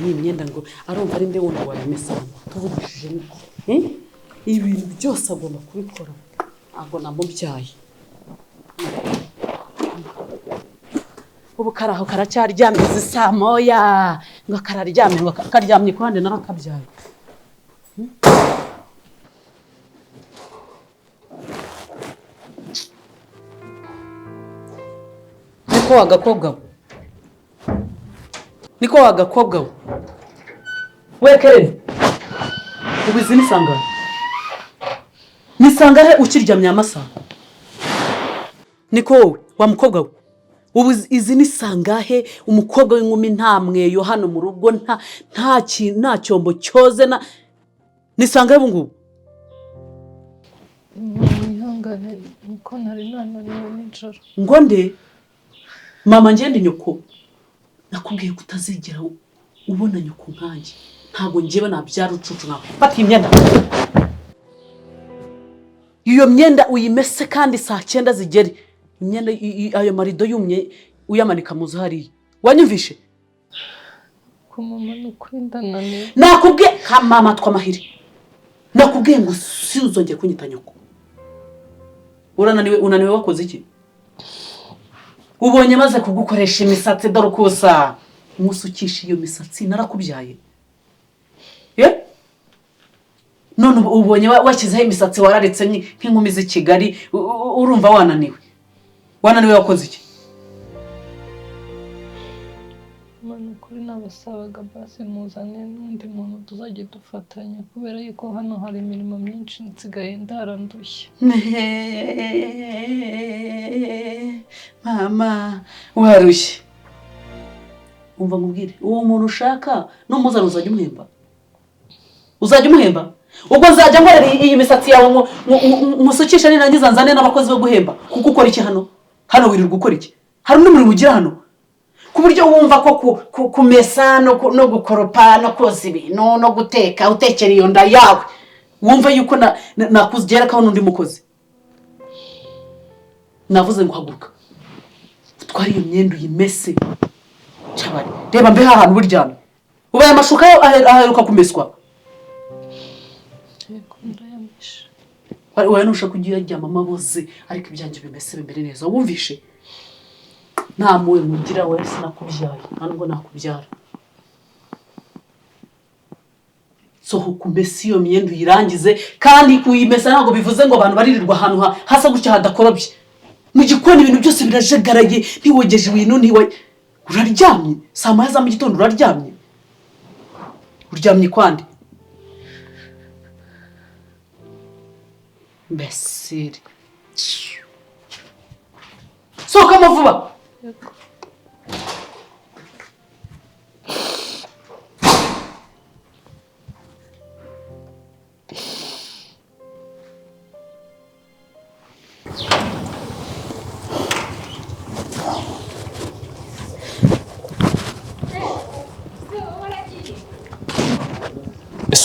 n'imyenda ngo arumva ari nde wundi wayamesa tuvugishije niko ibintu byose agomba kubikora ntabwo namubyaye ubu karaho karacyaryamye zisa moya ngo kararyamye ngo karyamye ku hande narakabyaye niko wagakobwa we Kellen ubizi nisangahe ukiryamye amasaha niko wowe wa mukobwa we ubu izi nisangahe umukobwa w'inkumi nta mweyo hano mu rugo nta cyombo cyoze na nisangahe bungu ihangane niko nari nananiwe nijoro ngo nde mama ngende nyoko nakubwiye kutazigera ubona nyoko nkanjye ntago ngiye nabyara ucucu nawe fata imyenda iyo myenda uyimese kandi saa 9 zigere imyenda ayo marido yumye uyamanika muzo hari wanyumvishe ko mama nukwindananiwe nakubwiye ka mama twamahiri nakubwiye ngo sinzongeye kunyita nyoko unaniwe wakoze iki ubonye maze kugukoresha imisatsi dore kusa musukisha iyo misatsi narakubyaye none ubonye washyizeho imisatsi wararetse nk'inkumi z'i Kigali urumva wananiwe wakoze iki mama kuri nabasabaga basi muzane n'undi muntu tuzajye dufatanya kubera yuko hano hari imirimo myinshi nsigaye ndarandushye mama warushye umva ngubwire uwo muntu ushaka no muzana uzajya umuhemba ubwo nzajya nkorera iyi misatsi yawe musukisha nirangiza nzane n'abakozi bo guhemba kuko ukora iki hano wirirwa gukora iki hari undi muri ugira hano ku buryo wumva ko kumesa no gukoropa no koza ibintu no guteka utekera iyo nda yawe wumva yuko nakuzigera kaho n'undi mukozi navuze ngo haguruka utwara iyo myenda uyimese cyabari reba mbe hahantu buryamye ubaye amashuka aheruka kumeswa wowe nushaka kugira ryama amaboze ariko ibyanjye bimese bimere neza wumvishe nta muwe mugira we sinakubyaye ntabwo nakubyara sohoka umese iyo myenda uyirangize kandi kuyimesa ntabwo bivuze ngo abantu baririrwa ahantu hasa gutya hadakorobye mu gikoni ibintu byose birajagaraye ntiwogeje ibintu uraryamye saa 9 za mu gitondo uryamye kwande Mbesiri. Soka mavuba.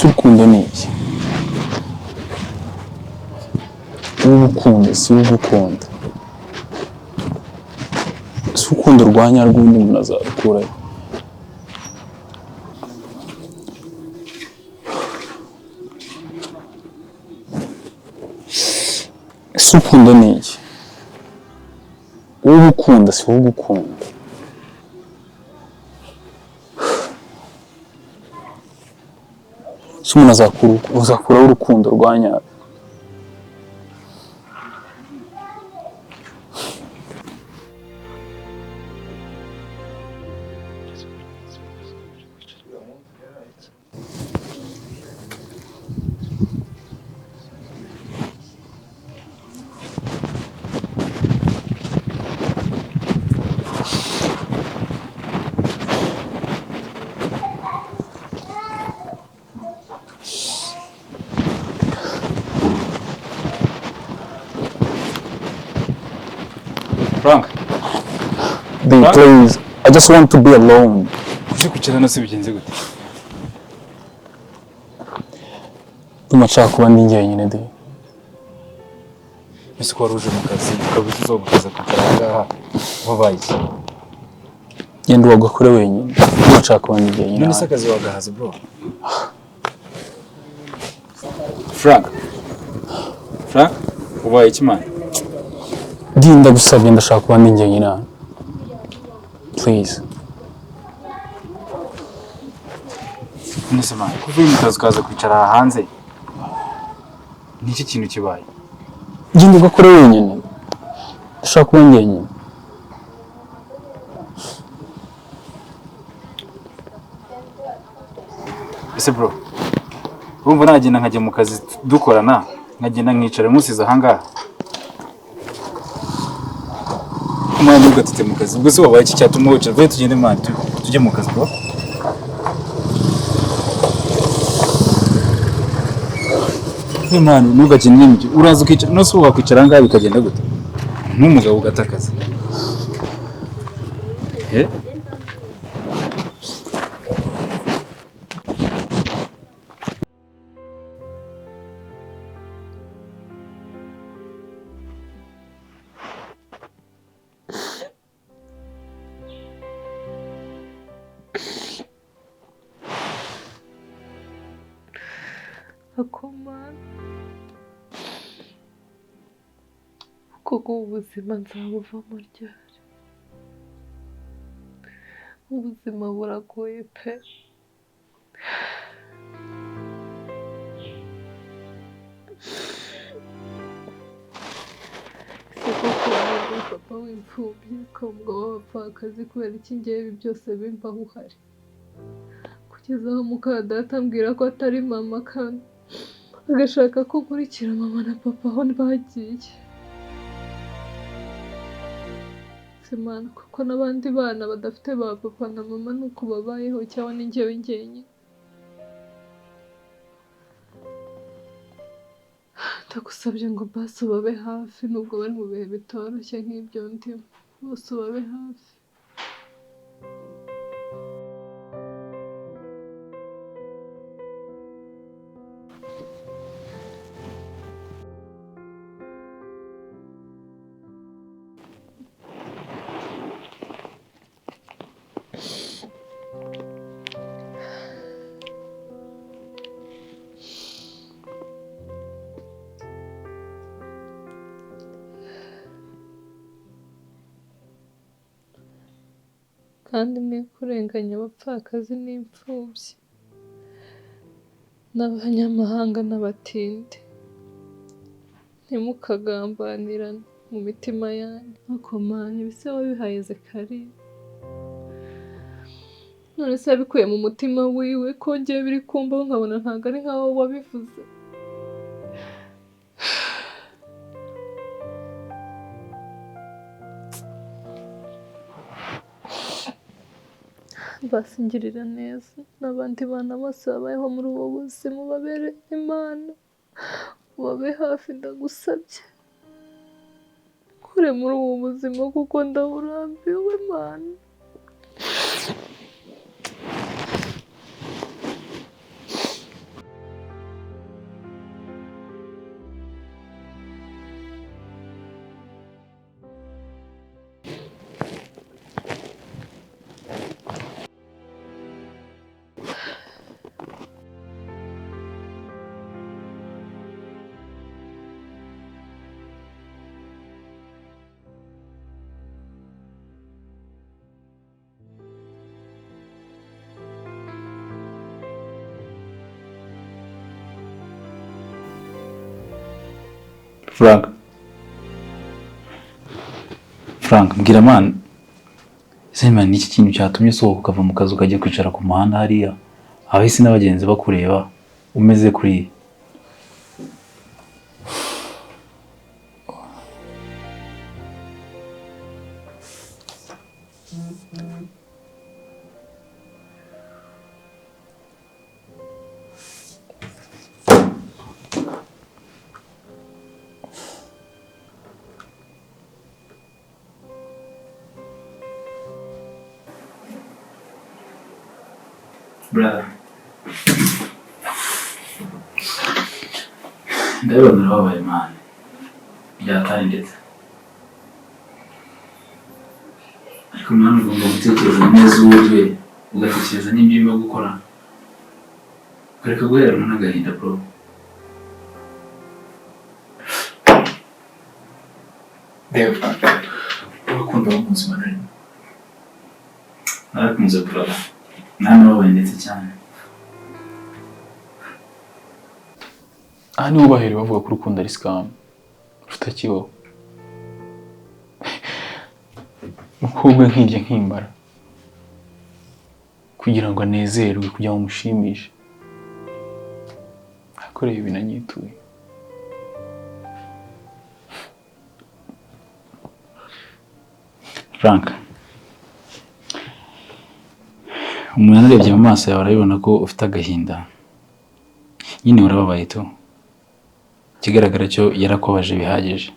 Urukundo ni iki? Urukundo si ugukunda. Si urukundo rwa nyarwo undi umuntu azarukurayo. Si urukundo ni iki? Urukunda si ugukunda. Si umuntu azakuraho urukundo rwa nyarwo. Frank. Please, I just want to be alone. Uje kucheza nasi bigenze gute? Tumashaka kuba ndi njyenyine de. Ese ko waruje mu kazi ukabuze zo gukaza kugaragara wabaye. Yenda wagakore wenyine. nshaka kuba ndi njyenyine. None se akazi wagahaze bro? Frank, ubaye iki man? Ndagusabye ndashaka kuba ndi njyenyine hano. Please. Nese man, kuvuye mu kazi kaza kwicara hanze. Niki kintu kibaye? Genda ugakora wenyine. Ndashaka kuba njyenyine. Ese bro, urumva nagenda nkajya mu kazi dukorana, nkagenda nkicara musize ahangaha. Mwana ugatite mu kazi, ubwo se wabaye iki cyatuma wicara? Vuye tugende man, tujye mu kazi bro. Mwana ntugakine n'ibyo, uraza ukicara, no se wakwicara ahangaha bikagenda gute? N'umugabo ugatakaza. Akomana koko ubuzima nzabuvamo ryari? Ubuzima buragoye pe. Koko ni papa w'imfubyi ukambwa w'abapfakazi kubera iki ngewe ibi byose bimbaho uhari? Kugeza aho Mukadata ambwira ko atari mama kandi agashaka ko nkurikira mama na papa aho bagiye. Semana kuko n'abandi bana badafite ba papa na mama nuko babayeho cyangwa ni njyewe njyenyine. Ndagusabye ngo basi babe hafi nubwo bari mu bihe bitoroshye nk'ibyo ndimo, bose babe hafi. Kandi mwe kurenganya abapfakazi n'imfubyi n'abanyamahanga n'abatindi, ntimukagambanirane mu mitima yanyu. Akomanya ibise wabihaye Zekariya, none se yabikuye mu mutima wiwe ko ngiye biri kumbaho nkabona ntabwo ari nkaho wabivuze. Basingirira neza n'abandi bana bose babayeho muri ubu buzima, babere Imana, babe hafi ndagusabye. Kure muri ubu buzima kuko ndaburambiwe Mana. Frank, mbwira man, ese man ni iki kintu cyatumye usohoka ukava mu kazi ukajya kwicara ku muhanda hariya abahisi n'abagenzi bakureba umeze kuri? Brother, ndabona urababaye man, byatari ndetse ariko mwana ugomba gutekereza neza uburyo ugatekereza n'ibyo urimo gukora ukareka guheranwa n'agahinda bro. Reba urukundo rw'ubuzima narimo narakunze kurara nanababaye ndetse cyane. aha niho bahereye bavuga ko urukundo ari scam rutakibaho. Umukobwa nkirya nkimbara kugira ngo anezerwe kugira ngo mushimishe akoreye ibintu anyituye. Frank, umuntu arebye mu maso yawe arabibona ko ufite agahinda nyine urababaye tu. Ikigaragara cyo yarakubabaje bihagije,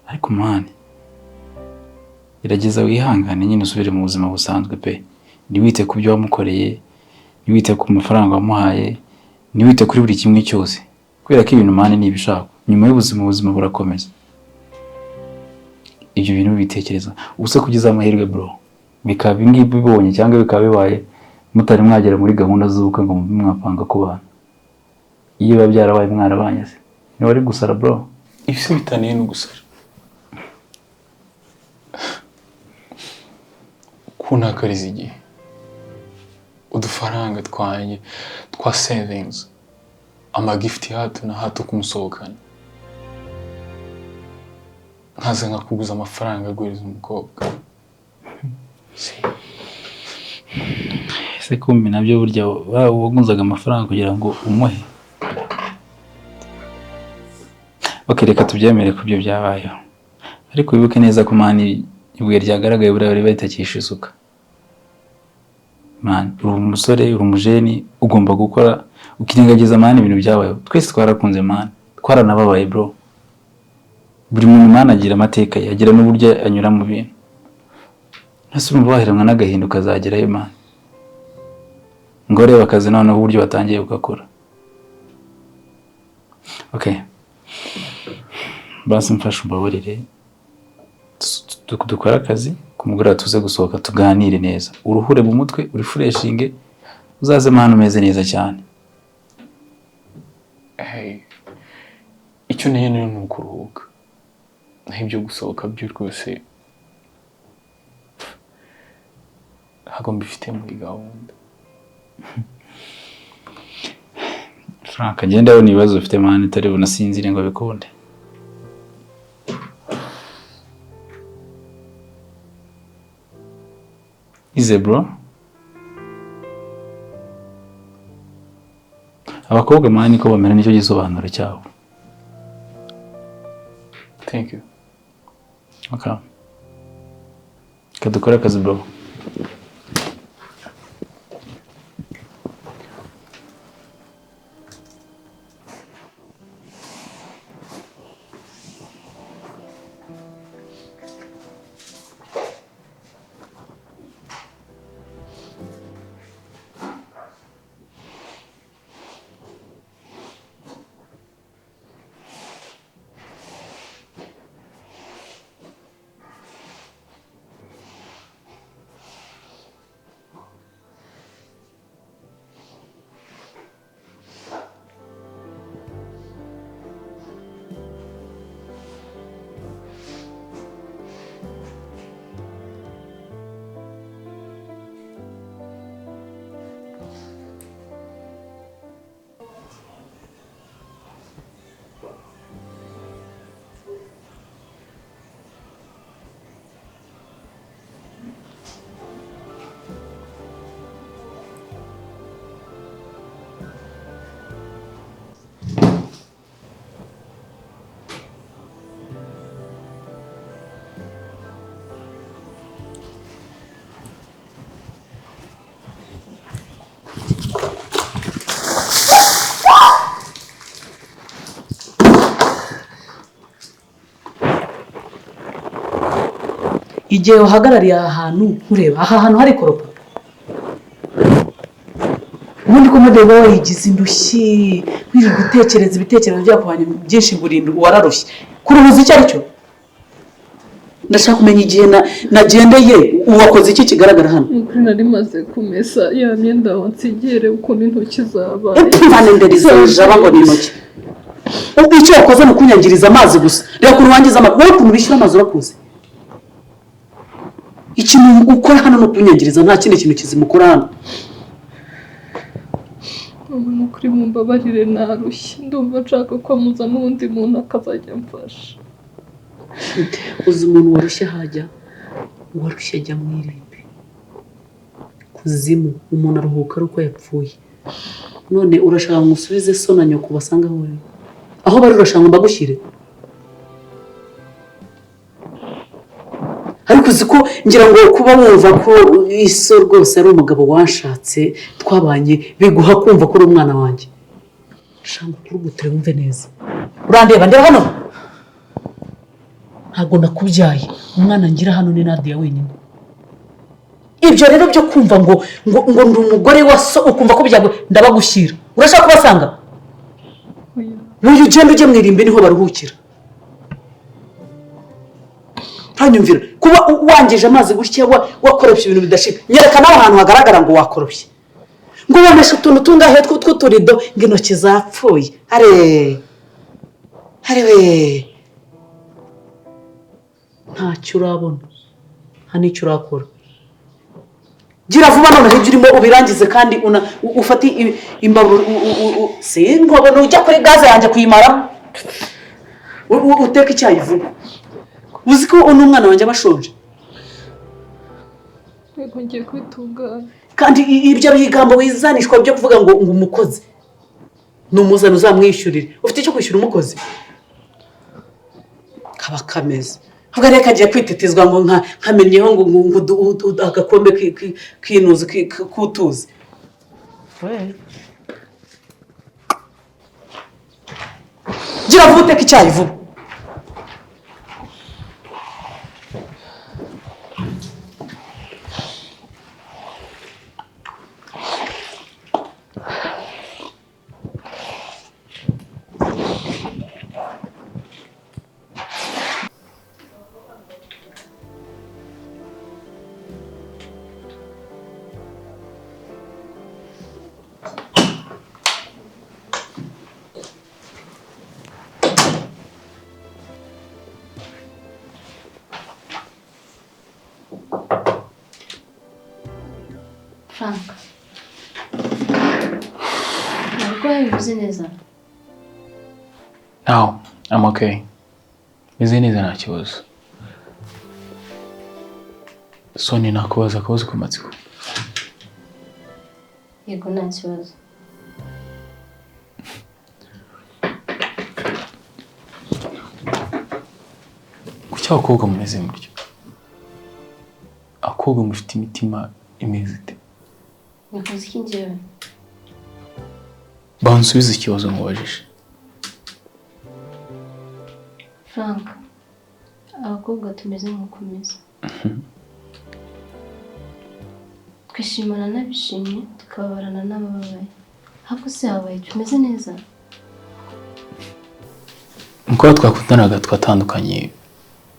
ariko mani gerageza wihangane nyine usubire mu buzima busanzwe pe. Ntiwite ku byo wamukoreye, ntiwite ku mafaranga wamuhaye, ntiwite kuri buri kimwe cyose, kubera ko ibintu mani ni ibishaka. Nyuma y'ubuzima ubuzima burakomeza. Ibyo bintu bitekereza ubuse kugeza amahirwe bro, bikaba ingibi bibonye cyangwa bikaba bibaye mutari mwagera muri gahunda z'ubukwe ngo mwapanga kubana. Iyo babyarabaye mwarabanye se ni wari gusara bro. Ibise bitaniye no gusara. Kuntakariza igihe udufaranga twanjye twa savings, amagifti hato na hato kumusohokana, nkaza nkakuguza amafaranga aguriza umukobwa. Ese kumbi nabyo burya wagunzaga amafaranga kugira ngo umuhe. Bakereka tubyemere ko byo byabayeho, ariko wibuke neza ko mani ibuye ryagaragaye buri baritakisha isuka. Man, uri umusore, uri umujeni, ugomba gukora ukirengagiza mani ibintu byabayeho. Twese twarakunze mani, twaranababaye bro. Buri muntu mani agira amateka ye, agira n'uburyo anyura mu bintu. Ese urumva waheranwa n'agahinda ukazagerayo mani ngo reba akazi noneho uburyo watangiye ugakora. Okay, basi mfashe umbabarire dukora akazi kumugura tuze gusohoka tuganire neza, uruhure mu mutwe uri freshinge, uzaze mani umeze neza cyane. Icyo neye ni ukuruhuka, naho ibyo gusohoka byo rwose ntabwo mbifite muri gahunda. Frank, agenda abona ibibazo ufite mani utari bunasinzire ngo bikunde. Ize bro, abakobwa mani ko bamera nicyo gisobanuro cyabo. Thank you. Okay, kadukora akazi bro. igihe uhagarariye aha hantu ureba aha hantu hari koropa ubundi ko mudeba wayigize indushyi wiri gutekereza ibitekerezo byakubanye byinshi burindwi wararushye kuruhuza icyo ari cyo ndashaka kumenya igihe nagendeye uwakoze iki kigaragara hano. Nuko nari maze kumesa ya myenda wansigere ukuntu intoki zabaye. Mpane nderizeje abango n'intoki. Icyo yakoze ni kunyangiriza amazi gusa. Reba ukuntu wangiza amazi. Wowe ukuntu bishyura amazi urakuze. Ikintu ukora hano no kunyangiriza nta kindi kintu kizimukora hano. Umuntu kuri mumbabarire narushye. Ndumva nshaka ko muza n'undi muntu akazajya mfasha. Uzi umuntu warushye hajya warushye ajya mu irimbi kuzimu umuntu aruhuka ari uko yapfuye. None urashaka musubize so na nyoko basanga aho bari urashaka mbagushyire. Ariko uzi ko ngira ngo kuba wumva ko iso rwose ari umugabo wanshatse twabanye biguha kumva ko uri umwana wanjye. Shanga kurugutere wumve neza. Urandeba ndeba hano. Ntabwo nakubyaye umwana ngira hano ni Nadia wenyine. Ibyo rero byo kumva ngo ndi umugore wa so ukumva ko byago ndabagushyira. Urashaka kubasanga? Oya. Ugenda ujye mwirimbe niho baruhukira. Ntanyumvira kuba wangije amazi gutya wakoropye ibintu bidashika. Nyereka naho ahantu hagaragara ngo wakoropye. Ngo wameshe utuntu tungahe tw'uturido ngo intoki zapfuye. We. Ntacyo urabona nta n'icyo urakora. Gira vuba none ibyo urimo ubirangize kandi ufate imbabura sinkobona ujya kuri gaze yanjye kuyimara uteka icyayi vuba. Uzi ko umwana wanjye abashonje. Yego ngiye kwitunganya. Kandi ibyo bigambo wizanishwa byo kuvuga ngo umukozi n'umuzano uzamwishyurire. Ufite icyo kwishyura umukozi kaba kameze. Ubwo reka agiye kwitetezwa ngo nkamenyeho ngo agakombe k'inuzi kutuzi. Gira vuba uteka icyayi vuba. Frank, ntabwo yabivuze neza. No, I'm okay. Meze neza nta kibazo. Soni nakubaza akabazo k'amatsiko. Yego nta kibazo. Kuki abakobwa mumeze mutyo? Abakobwa mufite imitima imeze ite? Nikuzi iki njyewe? Bansubize ikibazo mubajije. Frank, abakobwa tumeze nk'ukomeza. Twishimana n'abishimye, tukababarana n'abababaye. Hako se habaye tumeze neza? Nuko twakundanaga twatandukanye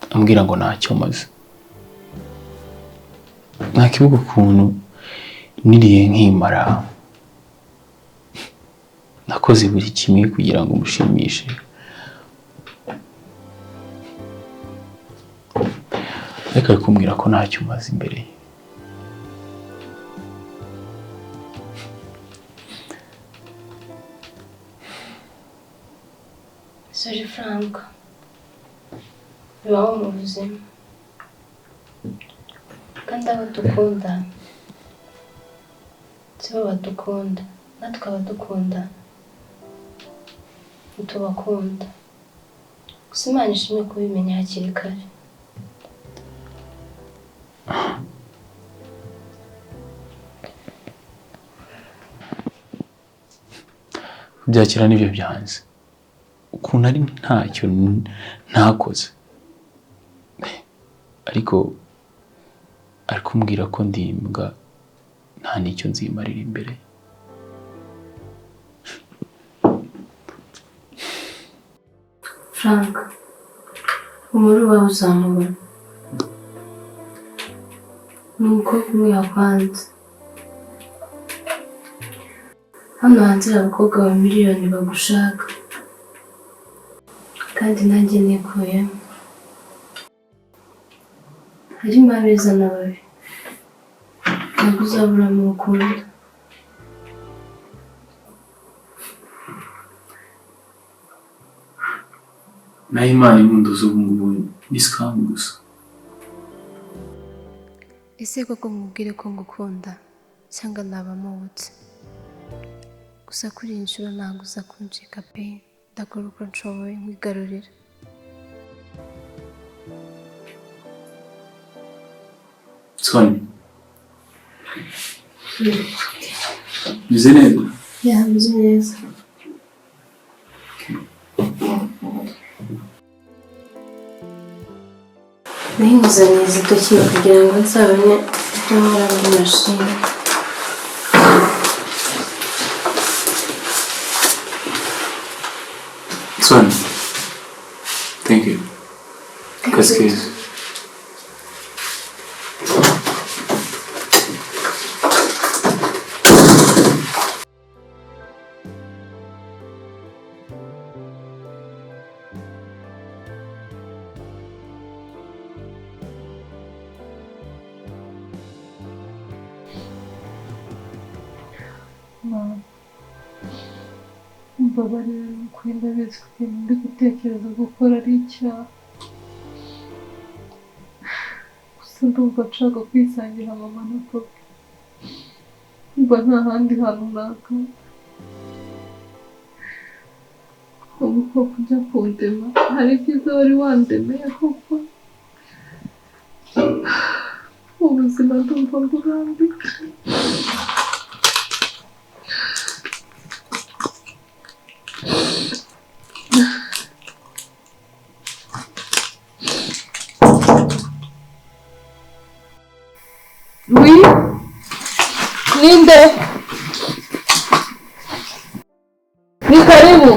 ambwira ngo ntacyo maze. Nakibuka ukuntu niriye nkimara. Nakoze buri kimwe kugira ngo mushimishe. Reka kumbwira ko ntacyo maze imbere. Sorry Frank. Bibaho mu buzima. Kandi abo dukunda sibo badukunda, natwe abadukunda ntitubakunda. Gusa Imana ishimwe kubimenya hakiri kare. Byakira n'ibyo byanze. Ukuntu ari ntacyo ntakoze. Ariko kumbwira ko ndi imbwa nta n'icyo nzimarira imbere. Frank, umuri wawe uzamubona. umukobwa umwe yakwanze. Hano hanze hari abakobwa ba miliyoni bagushaka, kandi nanjye nikuyemo. Harimo abeza n'ababi, ntabwo uzabura mu rukundo. naho Imana impunduza ubu ngubu ni scam gusa. Ese koko nkubwire ko ngukunda cyangwa naba mubutse? Gusa kuri iyi nshuro ntabwo uza kuncika pe, ndakora uko nshoboye nkwigarurira. Sonia, meze neza? Ya, meze neza. Nahinguzaniye izi toki kugira ngo nzabone ibyo nkora muri mashini. Sonia, thank you. Akazi keza. Mbabarira n'ukuri ndabizi ko ikintu ndi gutekereza gukora ari icyaha. Gusa ndumva nshaka kwisangira mama na papa. Mba nta handi hantu naka. Ubu koko ujya kundema, hari ibyiza wari wandemeye koko. Ubuzima ndumva mburambika. Oui? Ninde? Ni karibu.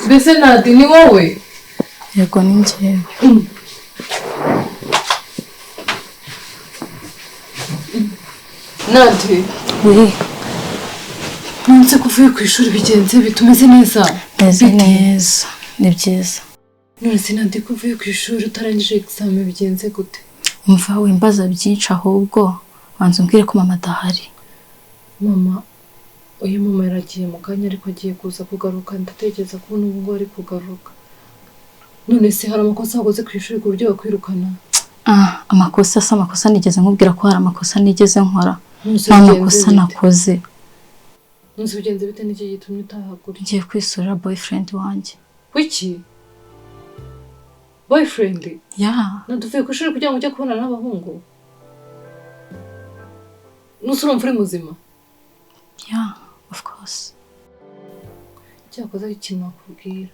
Mbese Nadi ni wowe? Yego ni njyewe. Nadi. Oui. Nonse kuvuye ku ishuri bigenze bitumeze neza. Meze neza. Ni byiza. Nonse Nadi kuvuye ku ishuri utarangije examen bigenze gute? Umva wimbaza byinshi ahubwo wanze umbwire ko mama adahari. Mama, uyu mama yaragiye mu kanya ariko agiye kuza kugaruka, ndatekereza ko n'ubu ngo ari kugaruka. None se hari amakosa wakoze ku ishuri ku buryo bakwirukana? Amakosa si amakosa nigeze nkubwira ko hari amakosa nigeze nkora. Nta makosa nakoze. Nonse bigenze bite n'iki gitumye utahagura? Ngiye kwisurira boyfriend wanjye. Wiki? Boyfriend? Ya. Naduvuye ku ishuri kugira ngo ujye kubonana n'abahungu? Nuse urumva uri muzima? Yeah, of course. Cyakoze ari ikintu nakubwira.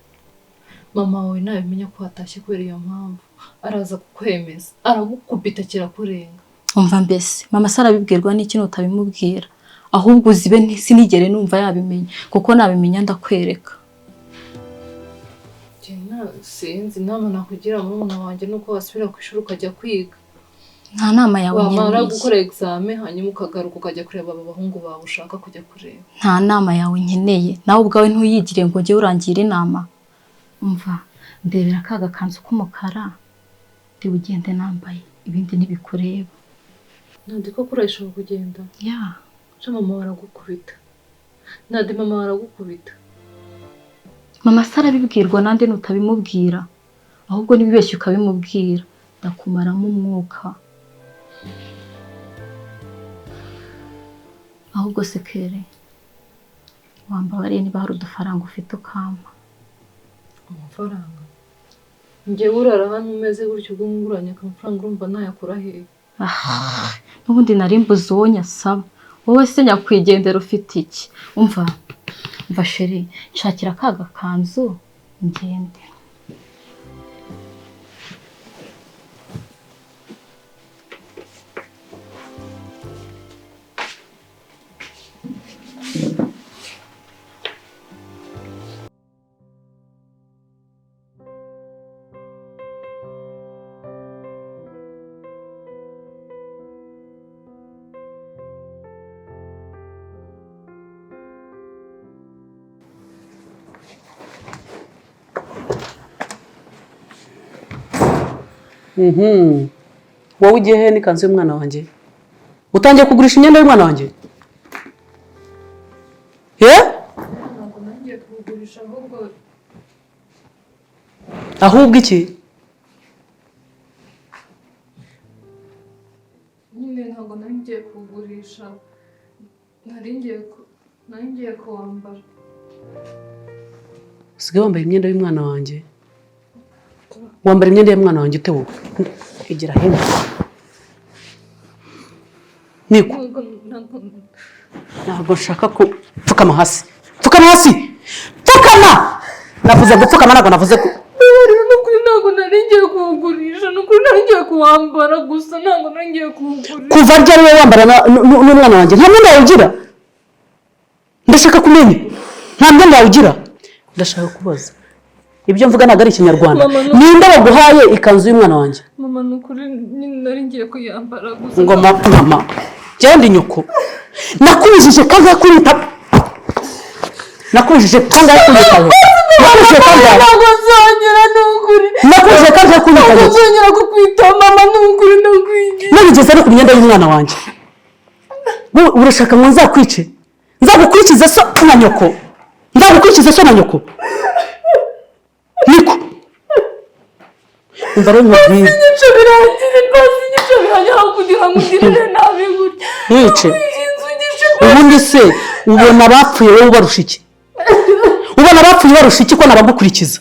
Mama wawe nabimenya ko watashye kubera iyo mpamvu, araza kukwemeza, aragukubita kirakurenga. Umva mbese, mama sarabibwirwa n'ikintu utabimubwira. Ahubwo uzibe sinigere numva yabimenya, kuko nabimenya ndakwereka. Sinzi inama nakugira murumuna wanjye nuko wasubira ku ishuri ukajya kwiga. Nta nama yawe nkeneye. Wamara gukora examen hanyuma ukagaruka ukajya kureba aba bahungu bawe ushaka kujya kureba. Nta nama yawe nkeneye. Nawe ubwawe ntuyigire ngo njye urangira inama. Umva, ndebera ka gakanzu k'umukara ndi ugende nambaye, ibindi ntibikureba. Nadi ko kurayishobora kugenda? Ya. Mama baragukubita. Nadi mama baragukubita. Mama sarabibwirwa nande nutabimubwira. Ahubwo nibibeshye ukabimubwira, ndakumaramo umwuka. Ahubwo se Kelle, wambabariye niba hari udufaranga ufite ukampa. Amafaranga? Njye urara hano umeze gutyo ubwo nguranye amafaranga urumva nayakura hehe? N'ubundi nari mbuze uwo nyasaba. Wowe se nyakwigendera ufite iki? Umva sheri, nshakira ka gakanzu ngende. wowe ugiye he n'ikanzu y'umwana wanjye? Utangiye kugurisha imyenda y'umwana wanjye? ntabwo nangiye kuwugurisha ahubwo iki? nyine ntabwo nangiye kuwugurisha, ngiye kuwambara. Usigaye wambaye imyenda y'umwana wanjye? Wambara imyenda y'umwana wanjye ute wowe? Igira hino. Niko. Ntabwo nshaka ko pfukama hasi. Pfukama hasi. Pfukama. Navuze gupfukama ntabwo navuze ko. Ntabwo naringiye kuwugurisha, nukuri naringiye kuwambara gusa, ntabwo naringiye kuwugurisha. Kuva ryari wowe wambara n'umwana wanjye? Nta mwenda yawugira? Ndashaka kumenya. Nta mwenda yawugira? Ndashaka kubaza. Ibyo mvuga ntabwo ari ikinyarwanda. Ninde waguhaye ikanzu y'umwana wanjye? Mama nukuri naringiye kuyambara gusa. Ngo mama. Genda inyuko. Nakubijije kangahe kwita. Nakubijije kangahe kwita. Nakubijije kangahe. Ntabwo nzongera nukuri. Nakubijije kangahe kwita. Ntabwo nzongera kukwita mama nukuri ndakwingiye. Nabigeze no ku myenda y'umwana wanjye. Urashaka ngo nzakwice? Nzagukurikiza so na nyoko. Nzagukurikiza so na nyoko. Niko. Umva rero nkubwire. Inyicyo birangire rwose, inyicyo birangire aho kugira ngo ugirire nabi gutya. Nyice. Ubundi se ubona bapfuye wowe ubarusha iki? Ubona bapfuye barusha iki ko nabagukurikiza?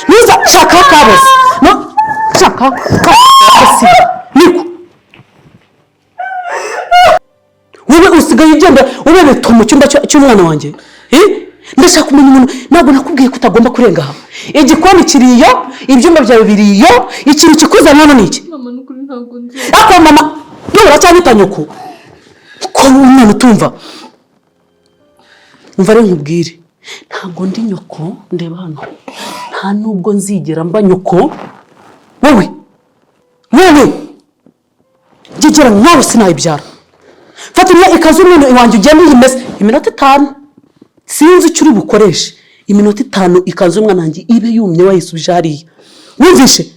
Niza shaka kabose. No shaka kabose. Niko. Wowe usigaye ugenda ubebeta mu cyumba cy'umwana wanjye? Ndashaka kumenya umuntu, ntabwo nakubwiye ko utagomba kurenga aha. Igikoni kiriyo, ibyumba byawe biriyo, ikintu kikuzana hano ni iki? Mama nukuri ntabwo nzi. Ako mama, nubura cyanyita nyoko. Ko umwana utumva. Umva rero nkubwire. Ntabwo ndi nyoko, ndeba hano. Nta nubwo nzigera mba nyoko. Wowe. Gigera nawe sinayibyara. Fata ikazu umwana wanjye ugende yimeze iminota 5. Sinzi icyo uri bukoreshe. Iminota 5 ikazu umwana wanjye ibe yumye wayisubije hariya. Wumvishe?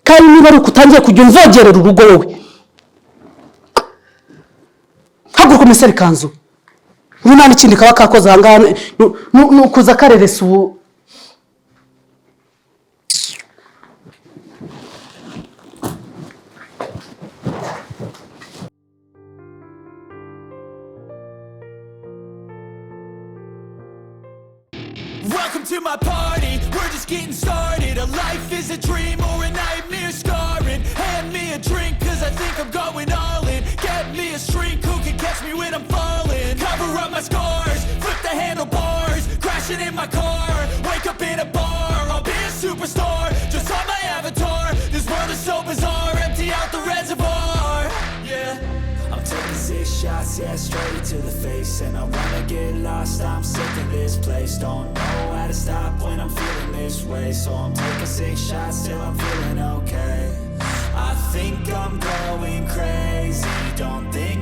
Kandi niba ari ukutangiye kujya unzogerera urugo wowe. Haguruka umusore kanzu. Urunana ikindi kaba kakoze ahangaha nukuza kareresa ubu. Welcome to my party, we're just getting started. A life is a dream or a nightmare scarring. Hand me a drink cause I think I'm going all in. Get me a shrink who can catch me when I'm falling. Cover up my scars, flip the handlebars. Crashing in my car, wake up in a bar. I'll be a superstar, just on my avatar. This world is so bizarre, empty out the reservoir. Yeah, I'm taking 6 shots, yeah, straight to the face. And I wanna get lost, I'm sick of this place. Don't know how to stop when I'm feeling this way. So I'm taking 6 shots till I'm feeling okay. I think I'm going crazy, don't think